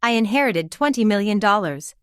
I inherited $20 million,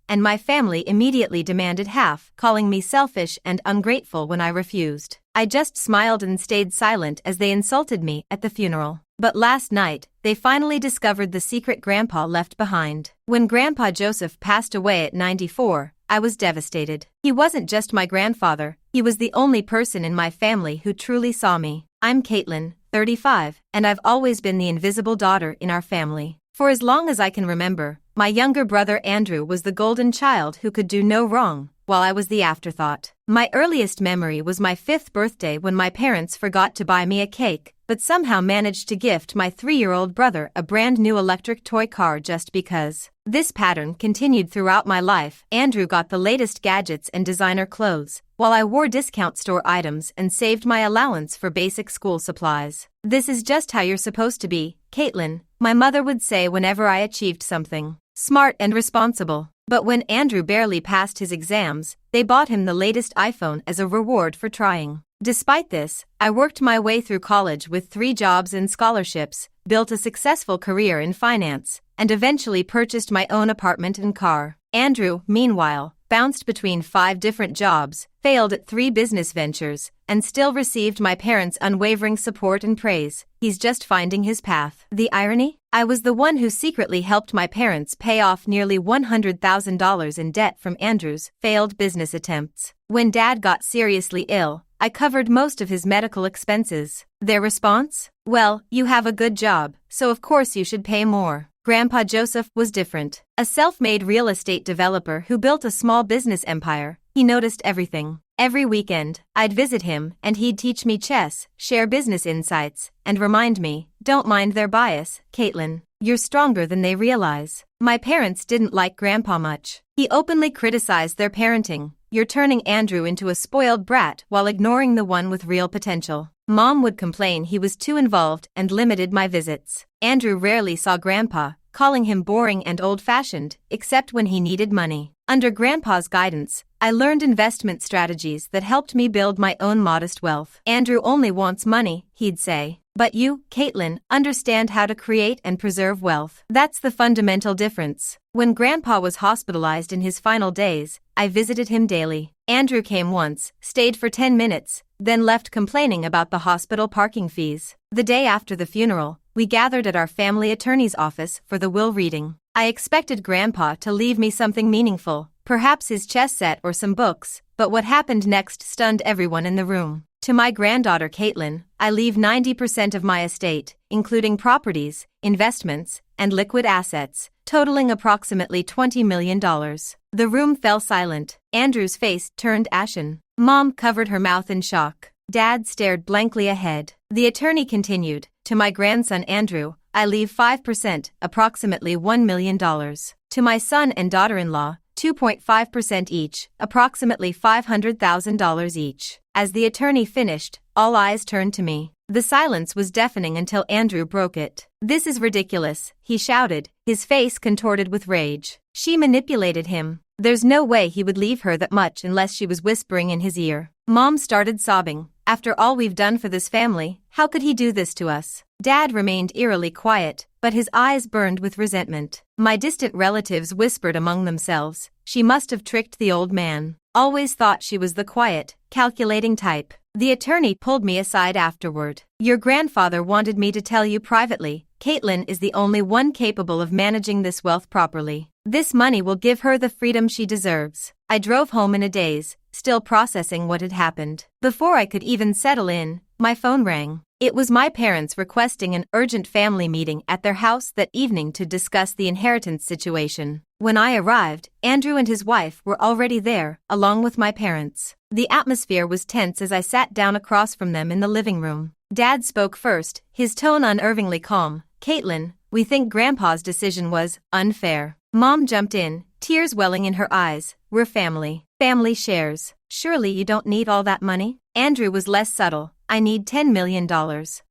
and my family immediately demanded half, calling me selfish and ungrateful when I refused. I just smiled and stayed silent as they insulted me at the funeral. But last night, they finally discovered the secret Grandpa left behind. When Grandpa Joseph passed away at 94, I was devastated. He wasn't just my grandfather, he was the only person in my family who truly saw me. I'm Caitlin, 35, and I've always been the invisible daughter in our family. For as long as I can remember, my younger brother Andrew was the golden child who could do no wrong, while I was the afterthought. My earliest memory was my 5th birthday when my parents forgot to buy me a cake, but somehow managed to gift my 3-year-old brother a brand new electric toy car just because. This pattern continued throughout my life. Andrew got the latest gadgets and designer clothes, while I wore discount store items and saved my allowance for basic school supplies. This is just how you're supposed to be, Caitlin, my mother would say whenever I achieved something smart and responsible. But when Andrew barely passed his exams, they bought him the latest iPhone as a reward for trying. Despite this, I worked my way through college with 3 jobs and scholarships, built a successful career in finance, and eventually purchased my own apartment and car. Andrew, meanwhile, bounced between 5 different jobs, failed at 3 business ventures, and still received my parents' unwavering support and praise. He's just finding his path. The irony? I was the one who secretly helped my parents pay off nearly $100,000 in debt from Andrew's failed business attempts. When Dad got seriously ill, I covered most of his medical expenses. Their response? Well, you have a good job, so of course you should pay more. Grandpa Joseph was different. A self-made real estate developer who built a small business empire, he noticed everything. Every weekend, I'd visit him and he'd teach me chess, share business insights, and remind me, don't mind their bias, Caitlin. You're stronger than they realize. My parents didn't like Grandpa much. He openly criticized their parenting. You're turning Andrew into a spoiled brat while ignoring the one with real potential. Mom would complain he was too involved and limited my visits. Andrew rarely saw Grandpa, calling him boring and old-fashioned, except when he needed money. Under Grandpa's guidance, I learned investment strategies that helped me build my own modest wealth. Andrew only wants money, he'd say. But you, Caitlin, understand how to create and preserve wealth. That's the fundamental difference. When Grandpa was hospitalized in his final days, I visited him daily. Andrew came once, stayed for 10 minutes, then left complaining about the hospital parking fees. The day after the funeral, we gathered at our family attorney's office for the will reading. I expected Grandpa to leave me something meaningful, perhaps his chess set or some books, but what happened next stunned everyone in the room. To my granddaughter Caitlin, I leave 90% of my estate, including properties, investments, and liquid assets, totaling approximately $20 million. The room fell silent. Andrew's face turned ashen. Mom covered her mouth in shock. Dad stared blankly ahead. The attorney continued, to my grandson Andrew, I leave 5%, approximately $1 million. To my son and daughter-in-law, 2.5% each, approximately $500,000 each. As the attorney finished, all eyes turned to me. The silence was deafening until Andrew broke it. This is ridiculous, he shouted, his face contorted with rage. She manipulated him. There's no way he would leave her that much unless she was whispering in his ear. Mom started sobbing. After all we've done for this family, how could he do this to us? Dad remained eerily quiet, but his eyes burned with resentment. My distant relatives whispered among themselves, she must have tricked the old man. Always thought she was the quiet, calculating type. The attorney pulled me aside afterward. Your grandfather wanted me to tell you privately, Caitlin is the only one capable of managing this wealth properly. This money will give her the freedom she deserves. I drove home in a daze, still processing what had happened. Before I could even settle in, my phone rang. It was my parents requesting an urgent family meeting at their house that evening to discuss the inheritance situation. When I arrived, Andrew and his wife were already there, along with my parents. The atmosphere was tense as I sat down across from them in the living room. Dad spoke first, his tone unnervingly calm. Caitlin, we think Grandpa's decision was unfair. Mom jumped in, tears welling in her eyes. We're family. Family shares. Surely you don't need all that money? Andrew was less subtle. I need $10 million.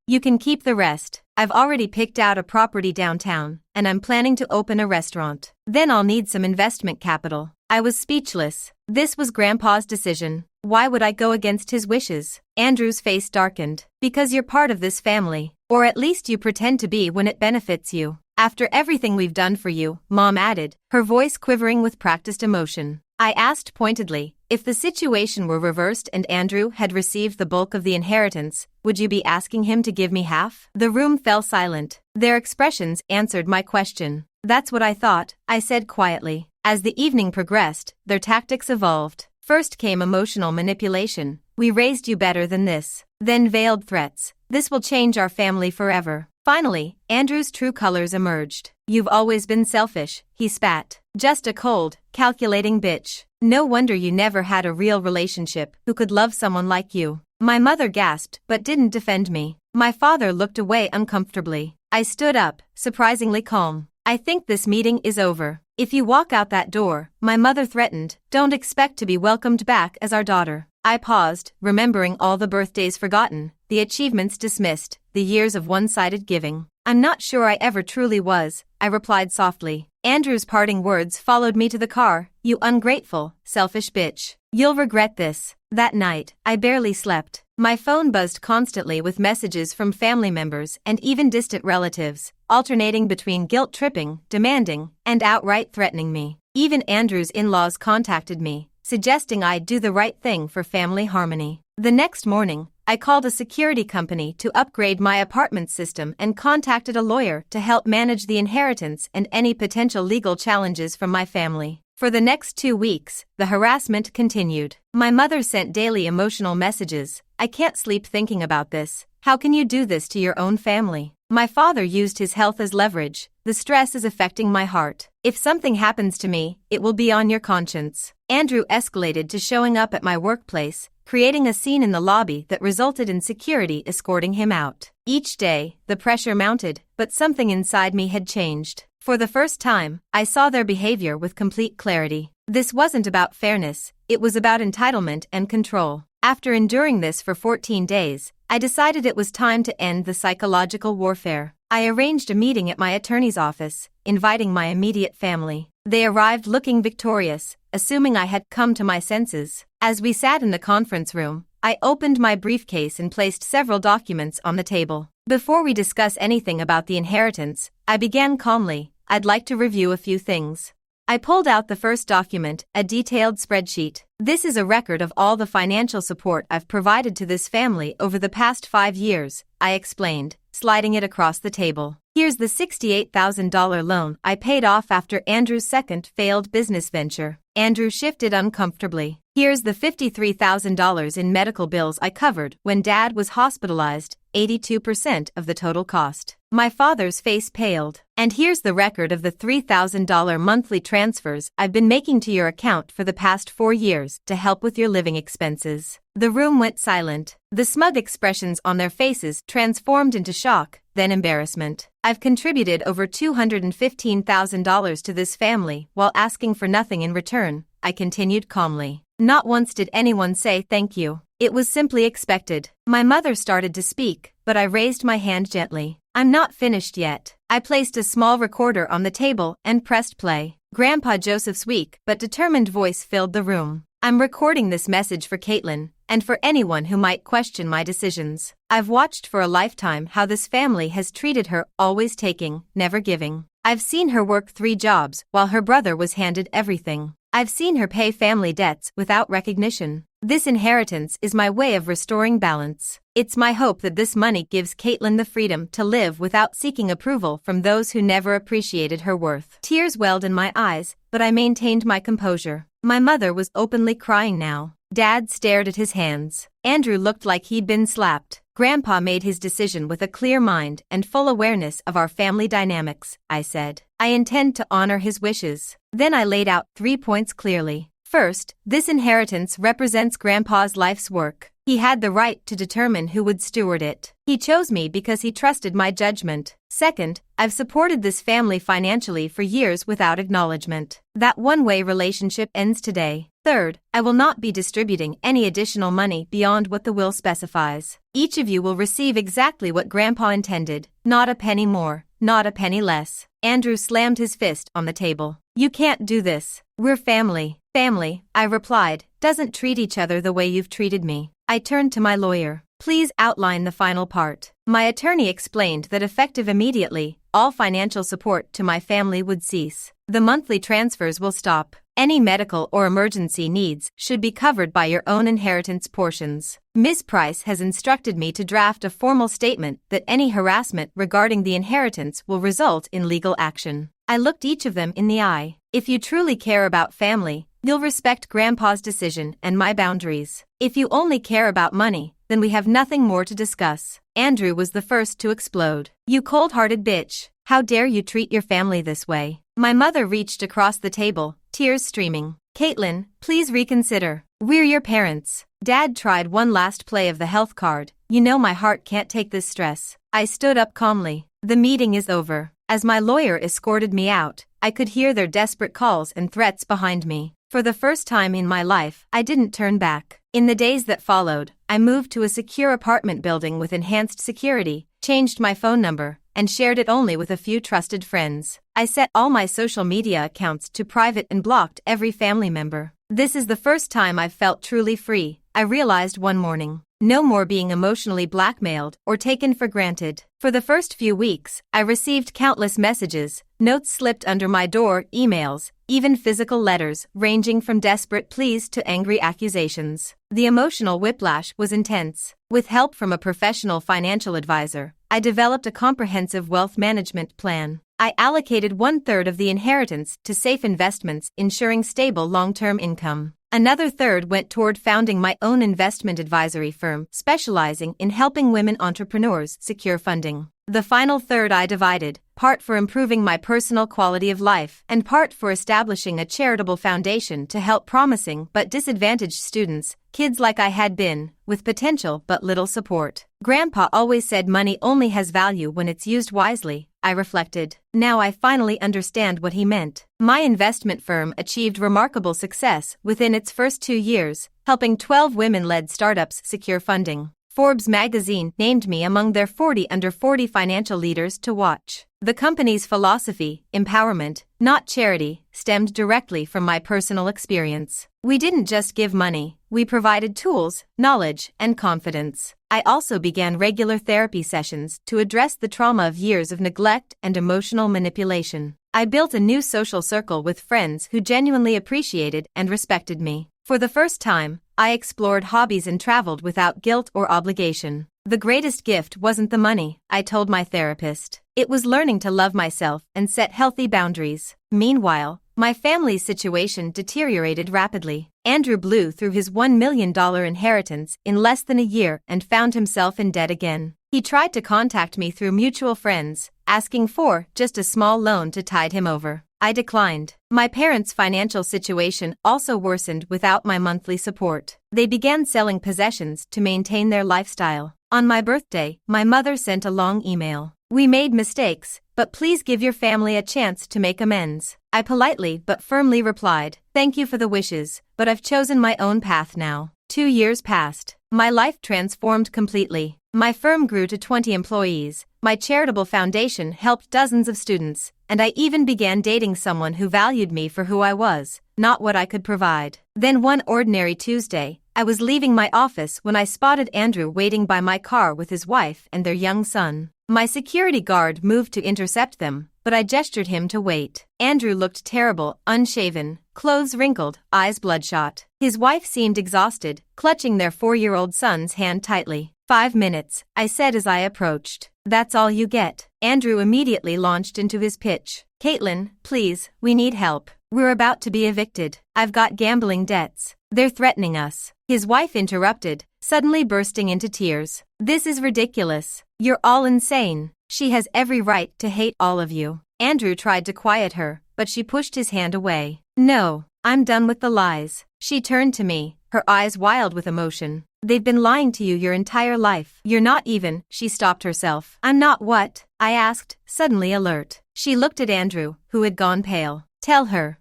You can keep the rest. I've already picked out a property downtown, and I'm planning to open a restaurant. Then I'll need some investment capital. I was speechless. This was Grandpa's decision. Why would I go against his wishes? Andrew's face darkened. Because you're part of this family. Or at least you pretend to be when it benefits you. After everything we've done for you, Mom added, her voice quivering with practiced emotion. I asked pointedly, if the situation were reversed and Andrew had received the bulk of the inheritance, would you be asking him to give me half? The room fell silent. Their expressions answered my question. That's what I thought, I said quietly. As the evening progressed, their tactics evolved. First came emotional manipulation. We raised you better than this. Then veiled threats. This will change our family forever. Finally, Andrew's true colors emerged. You've always been selfish, he spat. Just a cold, calculating bitch. No wonder you never had a real relationship who could love someone like you. My mother gasped but didn't defend me. My father looked away uncomfortably. I stood up, surprisingly calm. I think this meeting is over. If you walk out that door, my mother threatened, don't expect to be welcomed back as our daughter. I paused, remembering all the birthdays forgotten, the achievements dismissed, the years of one-sided giving. I'm not sure I ever truly was, I replied softly. Andrew's parting words followed me to the car. You ungrateful, selfish bitch. You'll regret this. That night, I barely slept. My phone buzzed constantly with messages from family members and even distant relatives, alternating between guilt-tripping, demanding, and outright threatening me. Even Andrew's in-laws contacted me, suggesting I do the right thing for family harmony. The next morning, I called a security company to upgrade my apartment system and contacted a lawyer to help manage the inheritance and any potential legal challenges from my family. For the next 2 weeks, the harassment continued. My mother sent daily emotional messages. I can't sleep thinking about this. How can you do this to your own family? My father used his health as leverage. The stress is affecting my heart. If something happens to me, it will be on your conscience. Andrew escalated to showing up at my workplace, creating a scene in the lobby that resulted in security escorting him out. Each day, the pressure mounted, but something inside me had changed. For the first time, I saw their behavior with complete clarity. This wasn't about fairness, it was about entitlement and control. After enduring this for 14 days, I decided it was time to end the psychological warfare. I arranged a meeting at my attorney's office, inviting my immediate family. They arrived looking victorious, assuming I had come to my senses. As we sat in the conference room, I opened my briefcase and placed several documents on the table. Before we discuss anything about the inheritance, I began calmly. I'd like to review a few things. I pulled out the first document, a detailed spreadsheet. This is a record of all the financial support I've provided to this family over the past 5 years, I explained, sliding it across the table. Here's the $68,000 loan I paid off after Andrew's second failed business venture. Andrew shifted uncomfortably. Here's the $53,000 in medical bills I covered when Dad was hospitalized, 82% of the total cost. My father's face paled. And here's the record of the $3,000 monthly transfers I've been making to your account for the past 4 years to help with your living expenses. The room went silent. The smug expressions on their faces transformed into shock, then embarrassment. I've contributed over $215,000 to this family while asking for nothing in return, I continued calmly. Not once did anyone say thank you. It was simply expected. My mother started to speak, but I raised my hand gently. I'm not finished yet. I placed a small recorder on the table and pressed play. Grandpa Joseph's weak but determined voice filled the room. I'm recording this message for Caitlin, and for anyone who might question my decisions. I've watched for a lifetime how this family has treated her, always taking, never giving. I've seen her work 3 jobs while her brother was handed everything. I've seen her pay family debts without recognition. This inheritance is my way of restoring balance. It's my hope that this money gives Caitlin the freedom to live without seeking approval from those who never appreciated her worth. Tears welled in my eyes, but I maintained my composure. My mother was openly crying now. Dad stared at his hands. Andrew looked like he'd been slapped. Grandpa made his decision with a clear mind and full awareness of our family dynamics, I said. I intend to honor his wishes. Then I laid out 3 points clearly. First, this inheritance represents Grandpa's life's work. He had the right to determine who would steward it. He chose me because he trusted my judgment. Second, I've supported this family financially for years without acknowledgement. That one-way relationship ends today. Third, I will not be distributing any additional money beyond what the will specifies. Each of you will receive exactly what Grandpa intended, not a penny more, not a penny less. Andrew slammed his fist on the table. You can't do this. We're family. Family, I replied, doesn't treat each other the way you've treated me. I turned to my lawyer. Please outline the final part. My attorney explained that effective immediately, all financial support to my family would cease. The monthly transfers will stop. Any medical or emergency needs should be covered by your own inheritance portions. Ms. Price has instructed me to draft a formal statement that any harassment regarding the inheritance will result in legal action. I looked each of them in the eye. If you truly care about family, you'll respect Grandpa's decision and my boundaries. If you only care about money, then we have nothing more to discuss. Andrew was the first to explode. You cold-hearted bitch. How dare you treat your family this way? My mother reached across the table, tears streaming. Caitlin, please reconsider. We're your parents. Dad tried one last play of the health card. You know my heart can't take this stress. I stood up calmly. The meeting is over. As my lawyer escorted me out, I could hear their desperate calls and threats behind me. For the first time in my life, I didn't turn back. In the days that followed, I moved to a secure apartment building with enhanced security, changed my phone number, and shared it only with a few trusted friends. I set all my social media accounts to private and blocked every family member. This is the first time I've felt truly free, I realized one morning. No more being emotionally blackmailed or taken for granted. For the first few weeks, I received countless messages, notes slipped under my door, emails, even physical letters ranging from desperate pleas to angry accusations. The emotional whiplash was intense. With help from a professional financial advisor, I developed a comprehensive wealth management plan. I allocated 1/3 of the inheritance to safe investments, ensuring stable long-term income. Another third went toward founding my own investment advisory firm, specializing in helping women entrepreneurs secure funding. The final third I divided, part for improving my personal quality of life and part for establishing a charitable foundation to help promising but disadvantaged students, kids like I had been, with potential but little support. Grandpa always said money only has value when it's used wisely, I reflected. Now I finally understand what he meant. My investment firm achieved remarkable success within its first 2 years, helping 12 women-led startups secure funding. Forbes magazine named me among their 40 under 40 financial leaders to watch. The company's philosophy, empowerment, not charity, stemmed directly from my personal experience. We didn't just give money, we provided tools, knowledge, and confidence. I also began regular therapy sessions to address the trauma of years of neglect and emotional manipulation. I built a new social circle with friends who genuinely appreciated and respected me. For the first time, I explored hobbies and traveled without guilt or obligation. The greatest gift wasn't the money, I told my therapist. It was learning to love myself and set healthy boundaries. Meanwhile, my family's situation deteriorated rapidly. Andrew blew through his $1 million inheritance in less than a year and found himself in debt again. He tried to contact me through mutual friends, asking for just a small loan to tide him over. I declined. My parents' financial situation also worsened without my monthly support. They began selling possessions to maintain their lifestyle. On my birthday, my mother sent a long email. We made mistakes, but please give your family a chance to make amends. I politely but firmly replied, thank you for the wishes, but I've chosen my own path now. 2 years passed. My life transformed completely. My firm grew to 20 employees, my charitable foundation helped dozens of students, and I even began dating someone who valued me for who I was, not what I could provide. Then one ordinary Tuesday, I was leaving my office when I spotted Andrew waiting by my car with his wife and their young son. My security guard moved to intercept them, but I gestured him to wait. Andrew looked terrible, unshaven, clothes wrinkled, eyes bloodshot. His wife seemed exhausted, clutching their 4-year-old son's hand tightly. 5 minutes, I said as I approached. That's all you get. Andrew immediately launched into his pitch. Caitlin, please, we need help. We're about to be evicted. I've got gambling debts. They're threatening us. His wife interrupted, suddenly bursting into tears. This is ridiculous. You're all insane. She has every right to hate all of you. Andrew tried to quiet her, but she pushed his hand away. No, I'm done with the lies. She turned to me, her eyes wild with emotion. They've been lying to you your entire life. You're not even, she stopped herself. I'm not what? I asked, suddenly alert. She looked at Andrew, who had gone pale. Tell her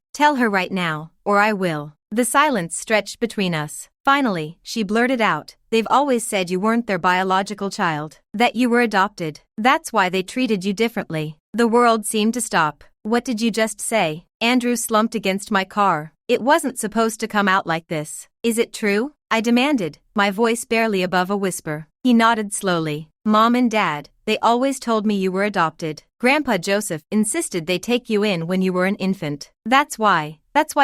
right now, or I will. The silence stretched between us. Finally, she blurted out, they've always said you weren't their biological child, that you were adopted. That's why they treated you differently. The world seemed to stop. What did you just say? Andrew slumped against my car. It wasn't supposed to come out like this. Is it true? I demanded, my voice barely above a whisper. He nodded slowly. Mom and Dad, they always told me you were adopted. Grandpa Joseph insisted they take you in when you were an infant. That's why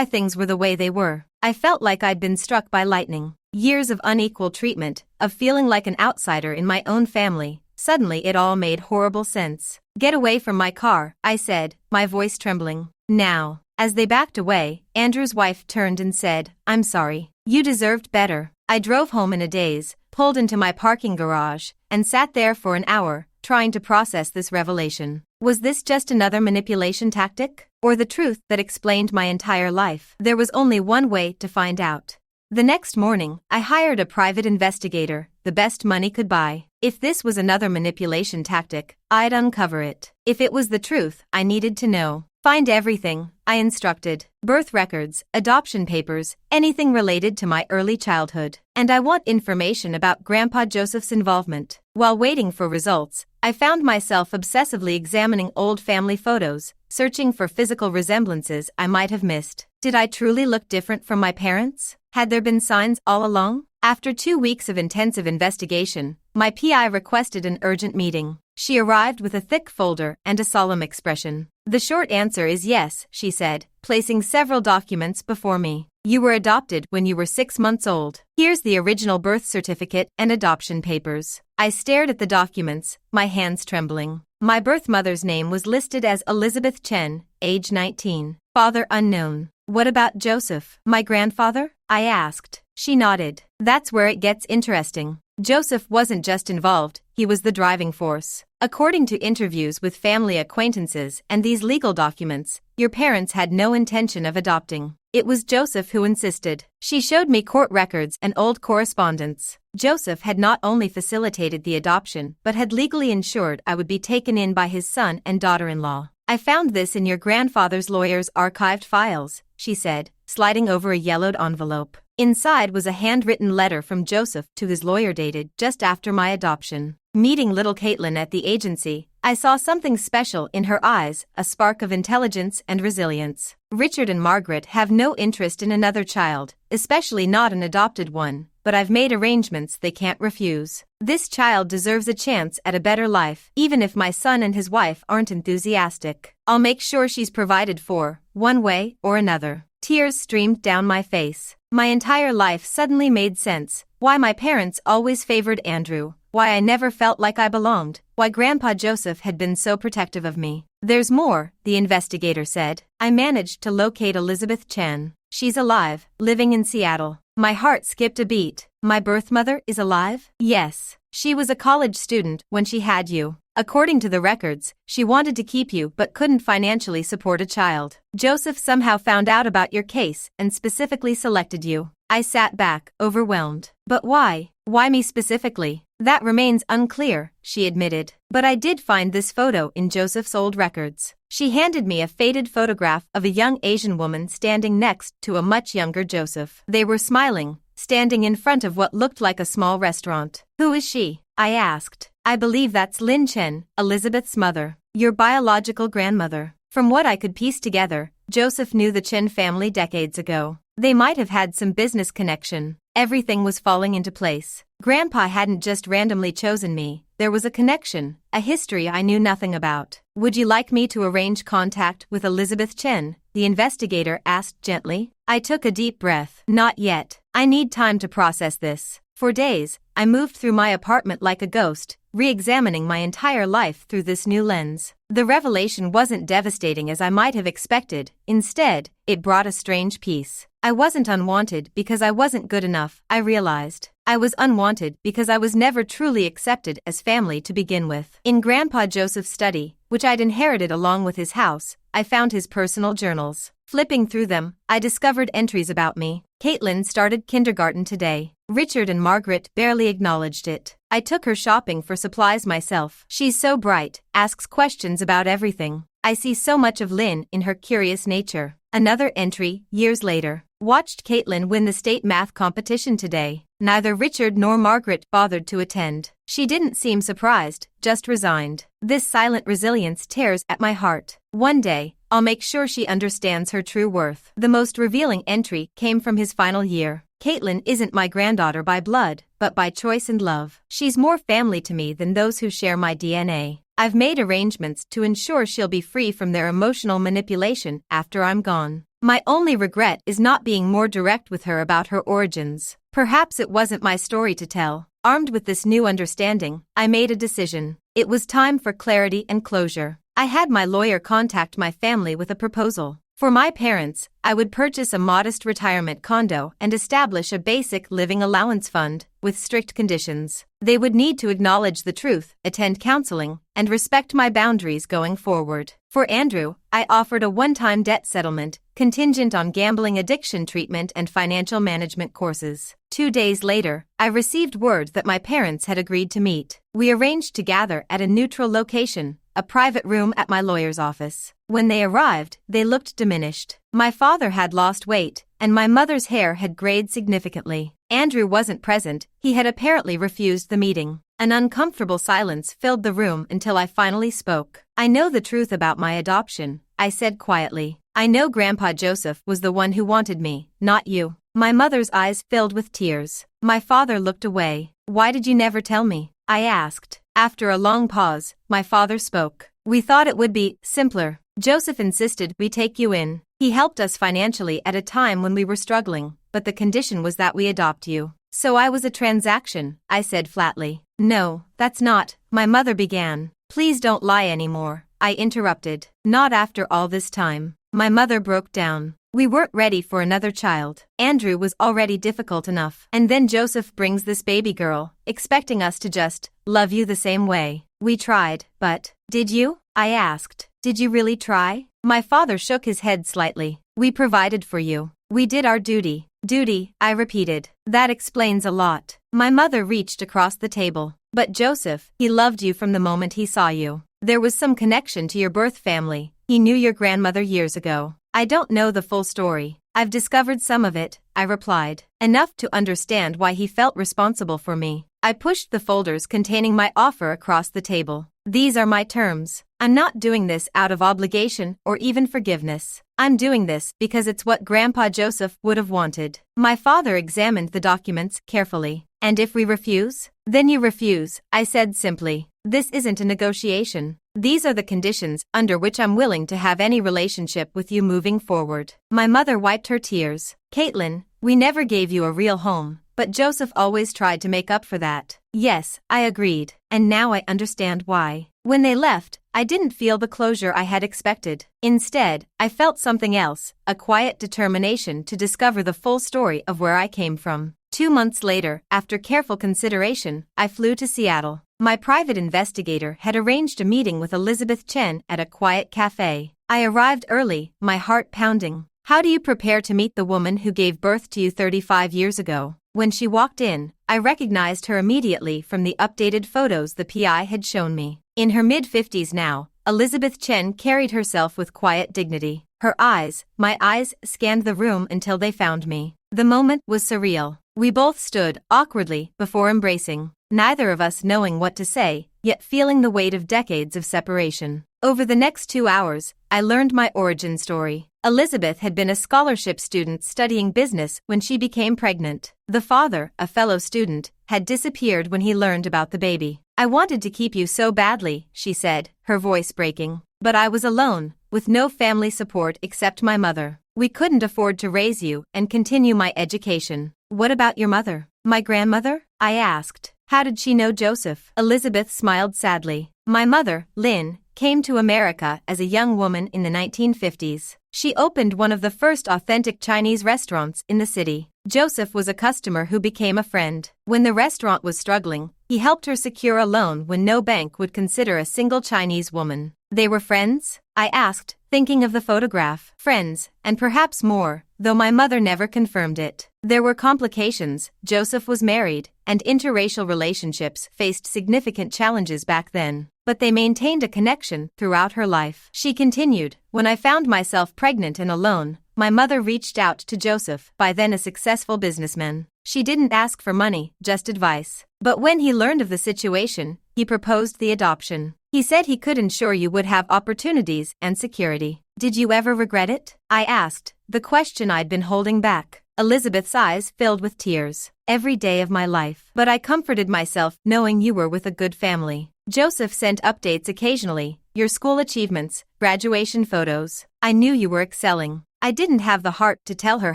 things were the way they were. I felt like I'd been struck by lightning. Years of unequal treatment, of feeling like an outsider in my own family. Suddenly it all made horrible sense. Get away from my car, I said, my voice trembling. Now. As they backed away, Andrew's wife turned and said, I'm sorry. You deserved better. I drove home in a daze, pulled into my parking garage, and sat there for an hour, trying to process this revelation. Was this just another manipulation tactic? Or the truth that explained my entire life? There was only one way to find out. The next morning, I hired a private investigator, the best money could buy. If this was another manipulation tactic, I'd uncover it. If it was the truth, I needed to know. Find everything, I instructed. Birth records, adoption papers, anything related to my early childhood. And I want information about Grandpa Joseph's involvement. While waiting for results, I found myself obsessively examining old family photos, searching for physical resemblances I might have missed. Did I truly look different from my parents? Had there been signs all along? After 2 weeks of intensive investigation, my PI requested an urgent meeting. She arrived with a thick folder and a solemn expression. The short answer is yes, she said, placing several documents before me. You were adopted when you were 6 months old. Here's the original birth certificate and adoption papers. I stared at the documents, my hands trembling. My birth mother's name was listed as Elizabeth Chen, age 19. Father unknown. What about Joseph, my grandfather? I asked. She nodded. That's where it gets interesting. Joseph wasn't just involved, he was the driving force. According to interviews with family acquaintances and these legal documents, your parents had no intention of adopting. It was Joseph who insisted. She showed me court records and old correspondence. Joseph had not only facilitated the adoption but had legally ensured I would be taken in by his son and daughter-in-law. I found this in your grandfather's lawyer's archived files, she said, sliding over a yellowed envelope. Inside was a handwritten letter from Joseph to his lawyer dated just after my adoption. Meeting little Caitlin at the agency, I saw something special in her eyes, a spark of intelligence and resilience. Richard and Margaret have no interest in another child, especially not an adopted one, but I've made arrangements they can't refuse. This child deserves a chance at a better life, even if my son and his wife aren't enthusiastic. I'll make sure she's provided for, one way or another. Tears streamed down my face. My entire life suddenly made sense. Why my parents always favored Andrew, why I never felt like I belonged, why Grandpa Joseph had been so protective of me. There's more, the investigator said. I managed to locate Elizabeth Chen. She's alive, living in Seattle. My heart skipped a beat. My birth mother is alive? Yes. She was a college student when she had you. According to the records, she wanted to keep you but couldn't financially support a child. Joseph somehow found out about your case and specifically selected you. I sat back, overwhelmed. But why? Why me specifically? That remains unclear, she admitted. But I did find this photo in Joseph's old records. She handed me a faded photograph of a young Asian woman standing next to a much younger Joseph. They were smiling, standing in front of what looked like a small restaurant. Who is she? I asked. I believe that's Lin Chen, Elizabeth's mother, your biological grandmother. From what I could piece together, Joseph knew the Chen family decades ago. They might have had some business connection. Everything was falling into place. Grandpa hadn't just randomly chosen me. There was a connection, a history I knew nothing about. Would you like me to arrange contact with Elizabeth Chen? The investigator asked gently. I took a deep breath. Not yet. I need time to process this. For days, I moved through my apartment like a ghost, re-examining my entire life through this new lens. The revelation wasn't devastating as I might have expected. Instead, it brought a strange peace. I wasn't unwanted because I wasn't good enough, I realized. I was unwanted because I was never truly accepted as family to begin with. In Grandpa Joseph's study, which I'd inherited along with his house, I found his personal journals. Flipping through them, I discovered entries about me. Caitlin started kindergarten today. Richard and Margaret barely acknowledged it. I took her shopping for supplies myself. She's so bright, asks questions about everything. I see so much of Lynn in her curious nature. Another entry, years later. Watched Caitlin win the state math competition today. Neither Richard nor Margaret bothered to attend. She didn't seem surprised, just resigned. This silent resilience tears at my heart. One day, I'll make sure she understands her true worth. The most revealing entry came from his final year. Caitlin isn't my granddaughter by blood, but by choice and love. She's more family to me than those who share my DNA. I've made arrangements to ensure she'll be free from their emotional manipulation after I'm gone. My only regret is not being more direct with her about her origins. Perhaps it wasn't my story to tell. Armed with this new understanding, I made a decision. It was time for clarity and closure. I had my lawyer contact my family with a proposal. For my parents, I would purchase a modest retirement condo and establish a basic living allowance fund, with strict conditions. They would need to acknowledge the truth, attend counseling, and respect my boundaries going forward. For Andrew, I offered a one-time debt settlement, contingent on gambling addiction treatment and financial management courses. 2 days later, I received word that my parents had agreed to meet. We arranged to gather at a neutral location, a private room at my lawyer's office. When they arrived, they looked diminished. My father had lost weight, and my mother's hair had grayed significantly. Andrew wasn't present, he had apparently refused the meeting. An uncomfortable silence filled the room until I finally spoke. I know the truth about my adoption, I said quietly. I know Grandpa Joseph was the one who wanted me, not you. My mother's eyes filled with tears. My father looked away. Why did you never tell me? I asked. After a long pause, my father spoke. We thought it would be simpler. Joseph insisted we take you in. He helped us financially at a time when we were struggling, but the condition was that we adopt you. So I was a transaction, I said flatly. No, that's not, my mother began. Please don't lie anymore, I interrupted. Not after all this time. My mother broke down. We weren't ready for another child. Andrew was already difficult enough. And then Joseph brings this baby girl, expecting us to just love you the same way. We tried, but did you? I asked. Did you really try? My father shook his head slightly. We provided for you. We did our duty. Duty, I repeated. That explains a lot. My mother reached across the table. But Joseph, he loved you from the moment he saw you. There was some connection to your birth family. He knew your grandmother years ago. I don't know the full story. I've discovered some of it, I replied. Enough to understand why he felt responsible for me. I pushed the folders containing my offer across the table. These are my terms. I'm not doing this out of obligation or even forgiveness. I'm doing this because it's what Grandpa Joseph would have wanted. My father examined the documents carefully. And if we refuse? Then you refuse, I said simply. This isn't a negotiation. These are the conditions under which I'm willing to have any relationship with you moving forward. My mother wiped her tears. Caitlin, we never gave you a real home, but Joseph always tried to make up for that. Yes, I agreed. And now I understand why. When they left, I didn't feel the closure I had expected. Instead, I felt something else, a quiet determination to discover the full story of where I came from. 2 months later, after careful consideration, I flew to Seattle. My private investigator had arranged a meeting with Elizabeth Chen at a quiet cafe. I arrived early, my heart pounding. How do you prepare to meet the woman who gave birth to you 35 years ago? When she walked in, I recognized her immediately from the updated photos the PI had shown me. In her mid-50s now, Elizabeth Chen carried herself with quiet dignity. Her eyes, my eyes, scanned the room until they found me. The moment was surreal. We both stood, awkwardly, before embracing, neither of us knowing what to say, yet feeling the weight of decades of separation. Over the next 2 hours, I learned my origin story. Elizabeth had been a scholarship student studying business when she became pregnant. The father, a fellow student, had disappeared when he learned about the baby. I wanted to keep you so badly, she said, her voice breaking. But I was alone, with no family support except my mother. We couldn't afford to raise you and continue my education. What about your mother? My grandmother? I asked. How did she know Joseph? Elizabeth smiled sadly. My mother, Lynn, came to America as a young woman in the 1950s. She opened one of the first authentic Chinese restaurants in the city. Joseph was a customer who became a friend. When the restaurant was struggling, he helped her secure a loan when no bank would consider a single Chinese woman. They were friends? I asked, thinking of the photograph. Friends, and perhaps more, though my mother never confirmed it. There were complications. Joseph was married, and interracial relationships faced significant challenges back then. But they maintained a connection throughout her life. She continued, when I found myself pregnant and alone, my mother reached out to Joseph, by then a successful businessman. She didn't ask for money, just advice. But when he learned of the situation, he proposed the adoption. He said he could ensure you would have opportunities and security. Did you ever regret it? I asked, the question I'd been holding back. Elizabeth's eyes filled with tears. Every day of my life. But I comforted myself knowing you were with a good family. Joseph sent updates occasionally, your school achievements, graduation photos. I knew you were excelling. I didn't have the heart to tell her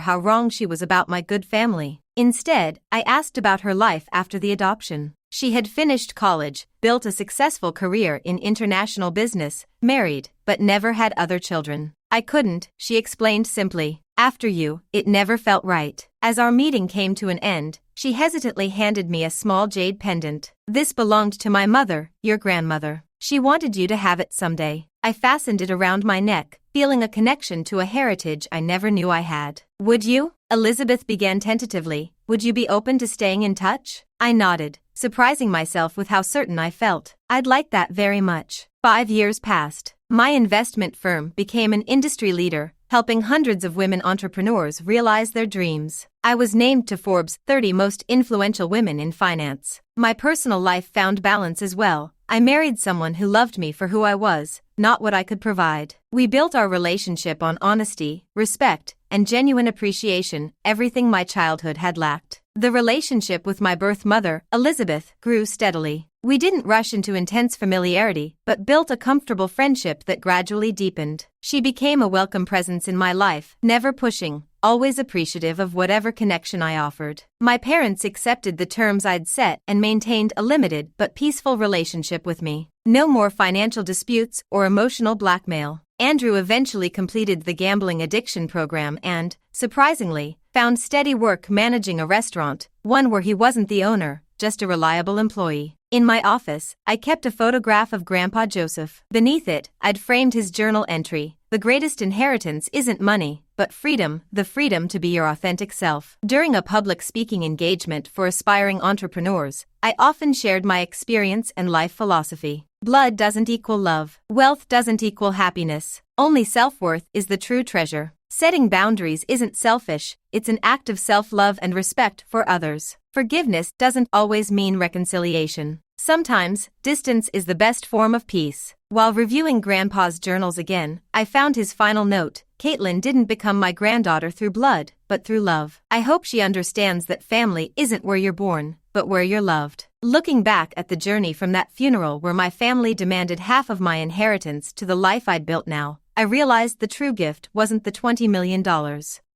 how wrong she was about my good family. Instead, I asked about her life after the adoption. She had finished college, built a successful career in international business, married, but never had other children. I couldn't, she explained simply. After you, it never felt right. As our meeting came to an end, she hesitantly handed me a small jade pendant. This belonged to my mother, your grandmother. She wanted you to have it someday. I fastened it around my neck, feeling a connection to a heritage I never knew I had. Would you? Elizabeth began tentatively. Would you be open to staying in touch? I nodded, surprising myself with how certain I felt. I'd like that very much. 5 years passed. My investment firm became an industry leader, helping hundreds of women entrepreneurs realize their dreams. I was named to Forbes' 30 most influential women in finance. My personal life found balance as well. I married someone who loved me for who I was, not what I could provide. We built our relationship on honesty, respect, and genuine appreciation, everything my childhood had lacked. The relationship with my birth mother, Elizabeth, grew steadily. We didn't rush into intense familiarity, but built a comfortable friendship that gradually deepened. She became a welcome presence in my life, never pushing, always appreciative of whatever connection I offered. My parents accepted the terms I'd set and maintained a limited but peaceful relationship with me. No more financial disputes or emotional blackmail. Andrew eventually completed the gambling addiction program and, surprisingly, found steady work managing a restaurant, one where he wasn't the owner, just a reliable employee. In my office, I kept a photograph of Grandpa Joseph. Beneath it, I'd framed his journal entry, "The greatest inheritance isn't money, but freedom, the freedom to be your authentic self." During a public speaking engagement for aspiring entrepreneurs, I often shared my experience and life philosophy. Blood doesn't equal love. Wealth doesn't equal happiness. Only self-worth is the true treasure. Setting boundaries isn't selfish, it's an act of self-love and respect for others. Forgiveness doesn't always mean reconciliation. Sometimes, distance is the best form of peace. While reviewing Grandpa's journals again, I found his final note: Caitlin didn't become my granddaughter through blood, but through love. I hope she understands that family isn't where you're born, but where you're loved. Looking back at the journey from that funeral where my family demanded half of my inheritance to the life I'd built now, I realized the true gift wasn't the $20 million.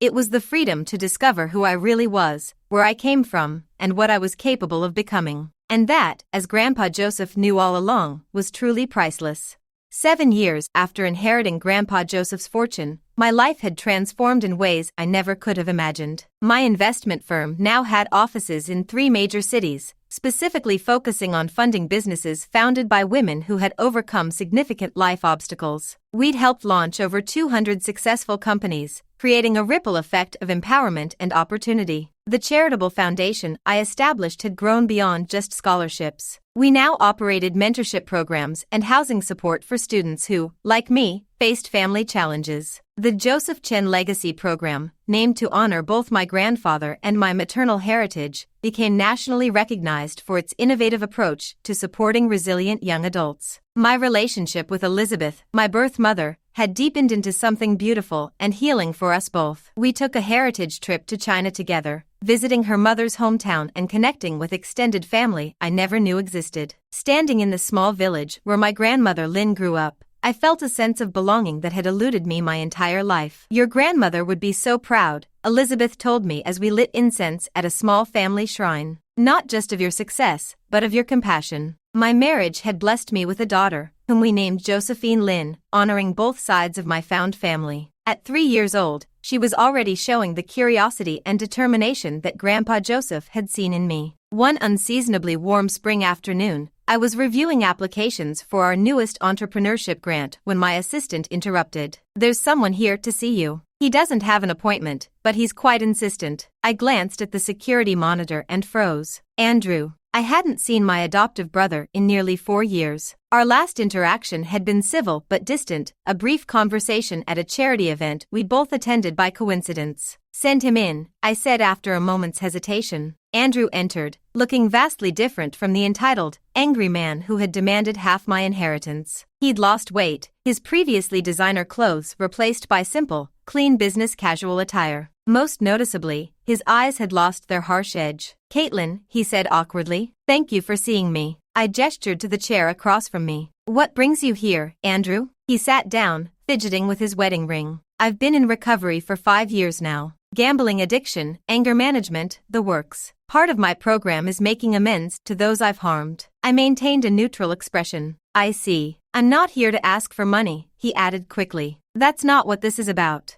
It was the freedom to discover who I really was, where I came from, and what I was capable of becoming. And that, as Grandpa Joseph knew all along, was truly priceless. 7 years after inheriting Grandpa Joseph's fortune, my life had transformed in ways I never could have imagined. My investment firm now had offices in 3 major cities, specifically focusing on funding businesses founded by women who had overcome significant life obstacles. We'd helped launch over 200 successful companies, creating a ripple effect of empowerment and opportunity. The charitable foundation I established had grown beyond just scholarships. We now operated mentorship programs and housing support for students who, like me, faced family challenges. The Joseph Chen Legacy Program, named to honor both my grandfather and my maternal heritage, became nationally recognized for its innovative approach to supporting resilient young adults. My relationship with Elizabeth, my birth mother, had deepened into something beautiful and healing for us both. We took a heritage trip to China together, visiting her mother's hometown and connecting with extended family I never knew existed. Standing in the small village where my grandmother Lynn grew up, I felt a sense of belonging that had eluded me my entire life. "Your grandmother would be so proud," Elizabeth told me as we lit incense at a small family shrine. "Not just of your success, but of your compassion." My marriage had blessed me with a daughter, whom we named Josephine Lynn, honoring both sides of my found family. At 3 years old, she was already showing the curiosity and determination that Grandpa Joseph had seen in me. One unseasonably warm spring afternoon, I was reviewing applications for our newest entrepreneurship grant when my assistant interrupted. "There's someone here to see you. He doesn't have an appointment, but he's quite insistent." I glanced at the security monitor and froze. Andrew. I hadn't seen my adoptive brother in nearly 4 years. Our last interaction had been civil but distant, a brief conversation at a charity event we both attended by coincidence. "Send him in," I said after a moment's hesitation. Andrew entered, looking vastly different from the entitled, angry man who had demanded half my inheritance. He'd lost weight, his previously designer clothes replaced by simple, clean business casual attire. Most noticeably, his eyes had lost their harsh edge. "Caitlin," he said awkwardly, "thank you for seeing me." I gestured to the chair across from me. "What brings you here, Andrew?" He sat down, fidgeting with his wedding ring. "I've been in recovery for 5 years now. Gambling addiction, anger management, the works. Part of my program is making amends to those I've harmed." I maintained a neutral expression. "I see. I'm not here to ask for money," he added quickly. "That's not what this is about.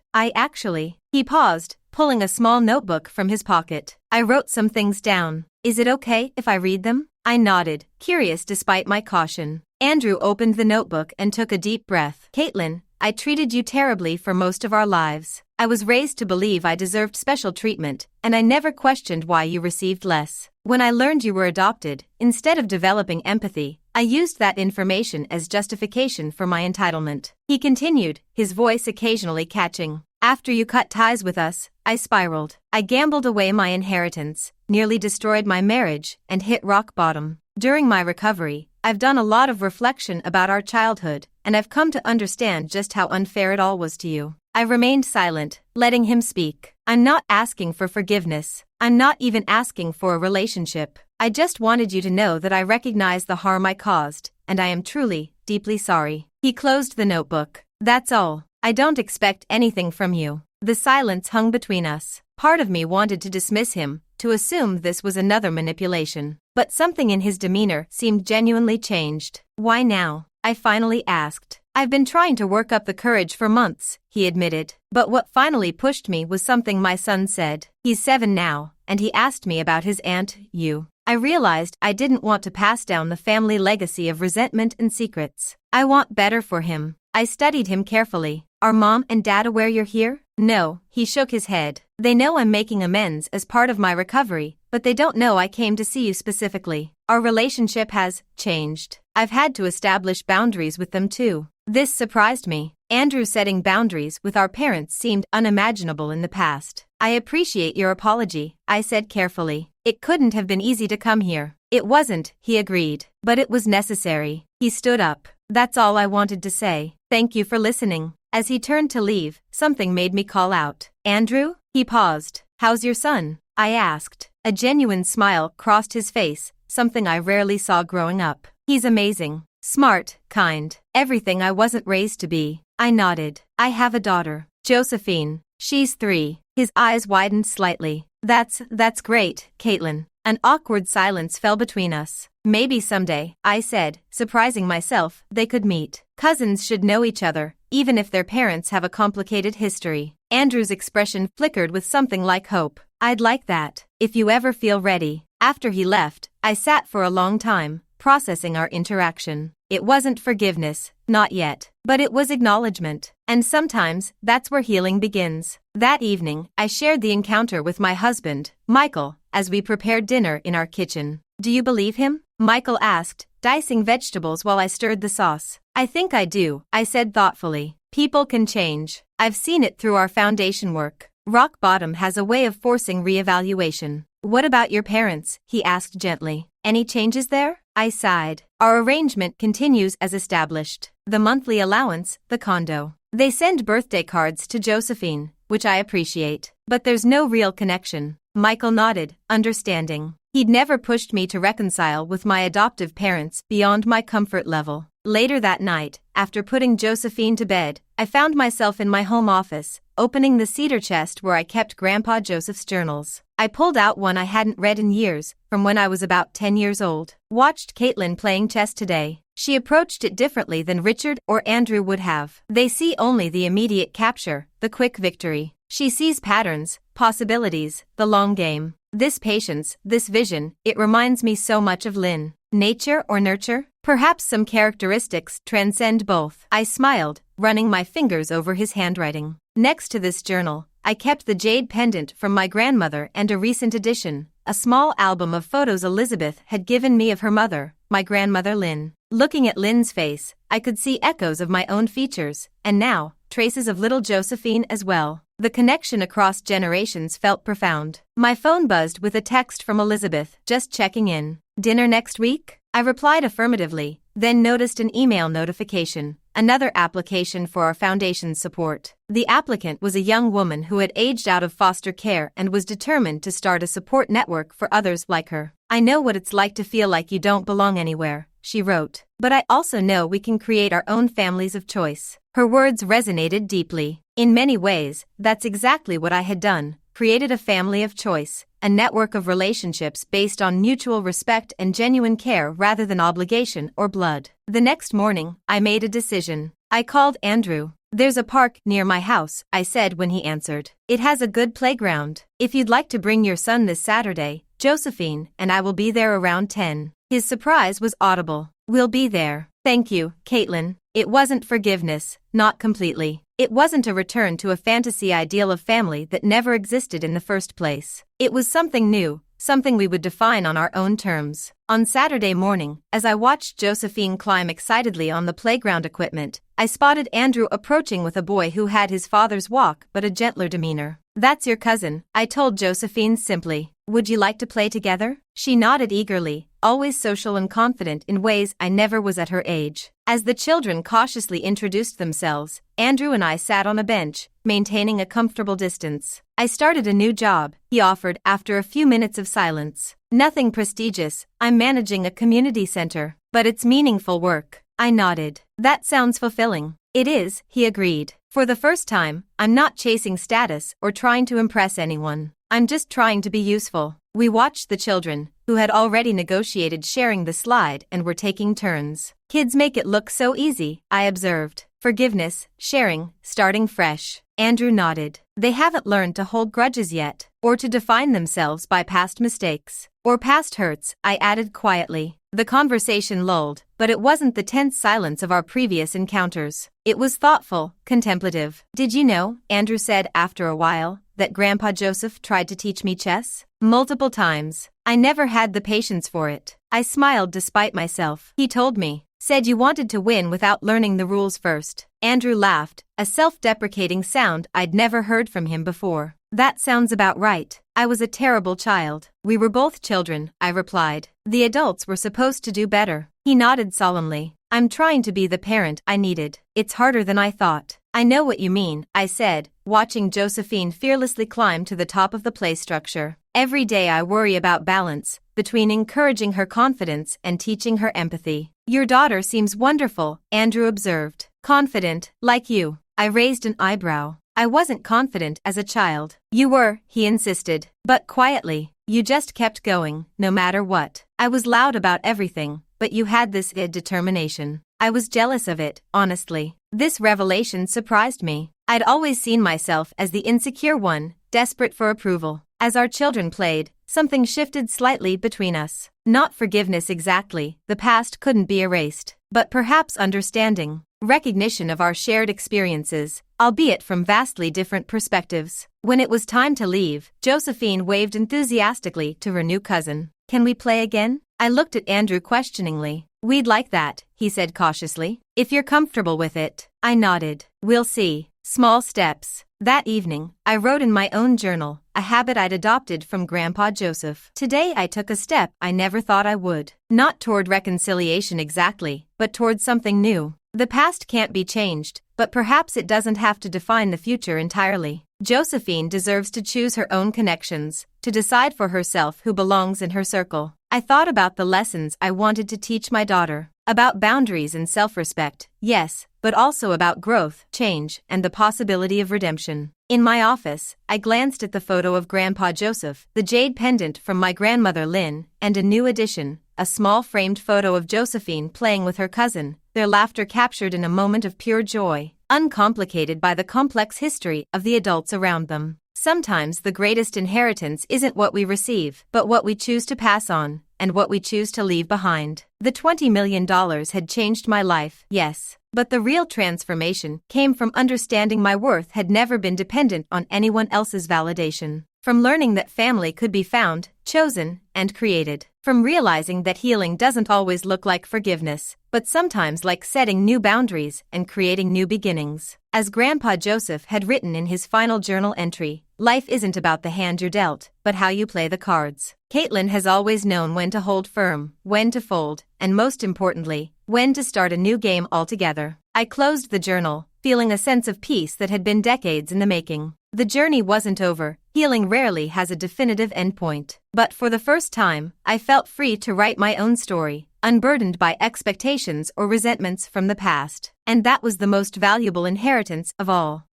He paused, pulling a small notebook from his pocket. "I wrote some things down. Is it okay if I read them?" I nodded, curious despite my caution. Andrew opened the notebook and took a deep breath. "Caitlin, I treated you terribly for most of our lives. I was raised to believe I deserved special treatment, and I never questioned why you received less. When I learned you were adopted, instead of developing empathy, I used that information as justification for my entitlement." He continued, his voice occasionally catching. "After you cut ties with us, I spiraled. I gambled away my inheritance, nearly destroyed my marriage, and hit rock bottom. During my recovery, I've done a lot of reflection about our childhood, and I've come to understand just how unfair it all was to you." I remained silent, letting him speak. "I'm not asking for forgiveness. I'm not even asking for a relationship. I just wanted you to know that I recognize the harm I caused, and I am truly, deeply sorry." He closed the notebook. "That's all. I don't expect anything from you." The silence hung between us. Part of me wanted to dismiss him, to assume this was another manipulation. But something in his demeanor seemed genuinely changed. "Why now?" I finally asked. "I've been trying to work up the courage for months," he admitted. "But what finally pushed me was something my son said. He's 7 now, and he asked me about his aunt, you. I realized I didn't want to pass down the family legacy of resentment and secrets. I want better for him." I studied him carefully. "Are Mom and Dad aware you're here?" "No," he shook his head. "They know I'm making amends as part of my recovery, but they don't know I came to see you specifically. Our relationship has changed. I've had to establish boundaries with them too." This surprised me. Andrew setting boundaries with our parents seemed unimaginable in the past. "I appreciate your apology," I said carefully. "It couldn't have been easy to come here." "It wasn't," he agreed, "but it was necessary." He stood up. "That's all I wanted to say. Thank you for listening." As he turned to leave, something made me call out, "Andrew?" He paused. "How's your son?" I asked. A genuine smile crossed his face, something I rarely saw growing up. "He's amazing. Smart, kind, everything I wasn't raised to be." I nodded. "I have a daughter, Josephine. She's 3. His eyes widened slightly. That's great, Caitlin." An awkward silence fell between us. "Maybe someday," I said, surprising myself, "they could meet. Cousins should know each other, even if their parents have a complicated history." Andrew's expression flickered with something like hope. "I'd like that, if you ever feel ready." After he left, I sat for a long time, processing our interaction. It wasn't forgiveness, not yet, but it was acknowledgement. And sometimes, that's where healing begins. That evening, I shared the encounter with my husband, Michael, as we prepared dinner in our kitchen. "Do you believe him?" Michael asked, dicing vegetables while I stirred the sauce. "I think I do," I said thoughtfully. "People can change. I've seen it through our foundation work. Rock bottom has a way of forcing reevaluation." "What about your parents?" he asked gently. "Any changes there?" I sighed. "Our arrangement continues as established. The monthly allowance, the condo. They send birthday cards to Josephine, which I appreciate. But there's no real connection." Michael nodded, understanding. He'd never pushed me to reconcile with my adoptive parents beyond my comfort level. Later that night, after putting Josephine to bed, I found myself in my home office, opening the cedar chest where I kept Grandpa Joseph's journals. I pulled out one I hadn't read in years, from when I was about 10 years old. "Watched Caitlin playing chess today. She approached it differently than Richard or Andrew would have. They see only the immediate capture, the quick victory. She sees patterns, possibilities, the long game. This patience, this vision, it reminds me so much of Lynn. Nature or nurture? Perhaps some characteristics transcend both." I smiled, running my fingers over his handwriting. Next to this journal, I kept the jade pendant from my grandmother and a recent addition, a small album of photos Elizabeth had given me of her mother, my grandmother Lynn. Looking at Lynn's face, I could see echoes of my own features, and now, traces of little Josephine as well. The connection across generations felt profound. My phone buzzed with a text from Elizabeth, just checking in. Dinner next week? I replied affirmatively, then noticed an email notification, another application for our foundation's support. The applicant was a young woman who had aged out of foster care and was determined to start a support network for others like her. I know what it's like to feel like you don't belong anywhere, she wrote, but I also know we can create our own families of choice. Her words resonated deeply. In many ways, that's exactly what I had done, created a family of choice, a network of relationships based on mutual respect and genuine care rather than obligation or blood. The next morning, I made a decision. I called Andrew. There's a park near my house, I said when he answered. It has a good playground. If you'd like to bring your son this Saturday, Josephine and I will be there around 10. His surprise was audible. We'll be there. Thank you, Caitlin. It wasn't forgiveness, not completely. It wasn't a return to a fantasy ideal of family that never existed in the first place. It was something new, something we would define on our own terms. On Saturday morning, as I watched Josephine climb excitedly on the playground equipment, I spotted Andrew approaching with a boy who had his father's walk but a gentler demeanor. That's your cousin, I told Josephine simply. Would you like to play together? She nodded eagerly, always social and confident in ways I never was at her age. As the children cautiously introduced themselves, Andrew and I sat on a bench, maintaining a comfortable distance. I started a new job, he offered after a few minutes of silence. Nothing prestigious, I'm managing a community center, but it's meaningful work. I nodded. That sounds fulfilling. It is, he agreed. For the first time, I'm not chasing status or trying to impress anyone. I'm just trying to be useful. We watched the children, who had already negotiated sharing the slide and were taking turns. Kids make it look so easy, I observed. Forgiveness, sharing, starting fresh. Andrew nodded. They haven't learned to hold grudges yet, or to define themselves by past mistakes, or past hurts, I added quietly. The conversation lulled, but it wasn't the tense silence of our previous encounters. It was thoughtful, contemplative. Did you know, Andrew said after a while, that Grandpa Joseph tried to teach me chess? Multiple times. I never had the patience for it. I smiled despite myself. He told me. Said you wanted to win without learning the rules first. Andrew laughed, a self-deprecating sound I'd never heard from him before. That sounds about right. I was a terrible child. We were both children, I replied. The adults were supposed to do better. He nodded solemnly. I'm trying to be the parent I needed. It's harder than I thought. I know what you mean, I said, watching Josephine fearlessly climb to the top of the play structure. Every day I worry about balance, between encouraging her confidence and teaching her empathy. Your daughter seems wonderful, Andrew observed. Confident, like you. I raised an eyebrow. I wasn't confident as a child. You were, he insisted, but quietly. You just kept going, no matter what. I was loud about everything, but you had this determination. I was jealous of it, honestly. This revelation surprised me. I'd always seen myself as the insecure one, desperate for approval. As our children played, something shifted slightly between us. Not forgiveness exactly, the past couldn't be erased, but perhaps understanding, recognition of our shared experiences, albeit from vastly different perspectives. When it was time to leave, Josephine waved enthusiastically to her new cousin. Can we play again? I looked at Andrew questioningly. We'd like that, he said cautiously. If you're comfortable with it. I nodded. We'll see. Small steps. That evening, I wrote in my own journal, a habit I'd adopted from Grandpa Joseph. Today I took a step I never thought I would. Not toward reconciliation exactly, but toward something new. The past can't be changed, but perhaps it doesn't have to define the future entirely. Josephine deserves to choose her own connections, to decide for herself who belongs in her circle. I thought about the lessons I wanted to teach my daughter. About boundaries and self-respect, yes, but also about growth, change, and the possibility of redemption. In my office, I glanced at the photo of Grandpa Joseph, the jade pendant from my grandmother Lynn, and a new addition, a small framed photo of Josephine playing with her cousin, their laughter captured in a moment of pure joy, uncomplicated by the complex history of the adults around them. Sometimes the greatest inheritance isn't what we receive, but what we choose to pass on, and what we choose to leave behind. The $20 million had changed my life, yes, but the real transformation came from understanding my worth had never been dependent on anyone else's validation. From learning that family could be found, chosen, and created. from realizing that healing doesn't always look like forgiveness, but sometimes like setting new boundaries and creating new beginnings. As Grandpa Joseph had written in his final journal entry, life isn't about the hand you're dealt, but how you play the cards. Caitlin has always known when to hold firm, when to fold, and most importantly, when to start a new game altogether. I closed the journal, feeling a sense of peace that had been decades in the making. The journey wasn't over. Healing rarely has a definitive endpoint. But for the first time, I felt free to write my own story, unburdened by expectations or resentments from the past. And that was the most valuable inheritance of all.